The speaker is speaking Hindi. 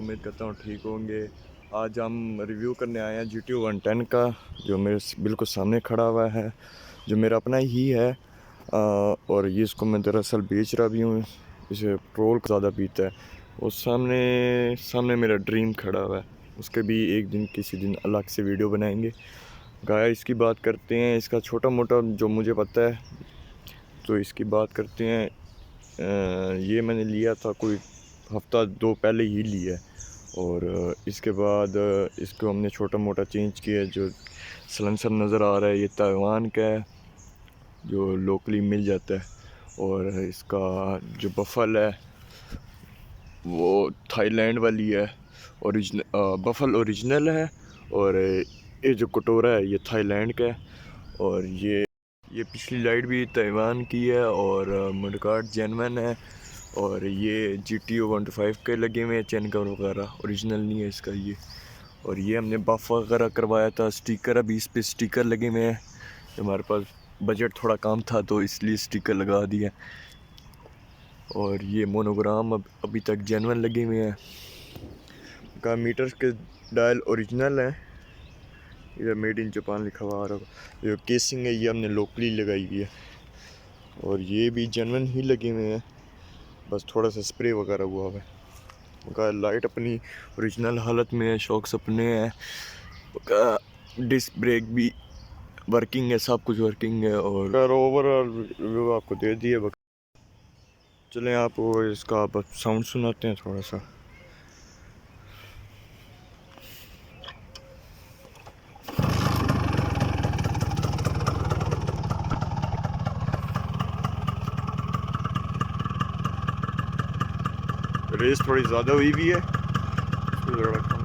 उम्मीद करता हूँ ठीक होंगे। आज हम रिव्यू करने आए हैं GTO 110 का, जो मेरे बिल्कुल सामने खड़ा हुआ है, जो मेरा अपना ही है। और ये इसको मैं दरअसल बेच रहा भी हूँ। इसे पेट्रोल ज़्यादा पीता है। और सामने सामने मेरा ड्रीम खड़ा हुआ है, उसके भी एक दिन किसी दिन अलग से वीडियो बनाएंगे। गाय इसकी बात करते हैं, इसका छोटा मोटा जो मुझे पता है तो इसकी बात करते हैं। ये मैंने लिया था कोई हफ्ता दो पहले ही लिया है। और इसके बाद इसको हमने छोटा मोटा चेंज किया। जो सलेंसर नज़र आ रहा है ये ताइवान का है, जो लोकली मिल जाता है। और इसका जो बफल है वो थाईलैंड वाली है, ओरिजिनल बफल ओरिजिनल है। और ये जो कटोरा है ये थाईलैंड का है। और ये पिछली लाइट भी ताइवान की है। और मडगार्ड जेनवन है। और ये GTO 125 के लगे हुए हैं, चैन कवर वगैरह ओरिजिनल नहीं है इसका ये। और ये हमने बफ वगैरह करवाया था, स्टिकर अभी इस पे स्टिकर लगे हुए हैं। हमारे पास बजट थोड़ा कम था तो इसलिए स्टिकर लगा दिया। और ये मोनोग्राम अभी तक जेनवन लगे हुए हैं। का मीटर्स के डायल ओरिजिनल है, ये मेड इन जापान लिखा हुआ आ रहा है। जो केसिंग है ये हमने लोकली लगाई हुई है। और ये भी जेनवन ही लगे हुए हैं, बस थोड़ा सा स्प्रे वगैरह हुआ है। उनका लाइट अपनी ओरिजिनल हालत में है, शॉक्स अपने हैं, उनका डिस्क ब्रेक भी वर्किंग है, सब कुछ वर्किंग है। और ओवरऑल रिव्यू आपको दे दिए। चलें आपको इसका साउंड सुनाते हैं थोड़ा सा। रेस थोड़ी ज़्यादा हुई भी है, इसको ज़रा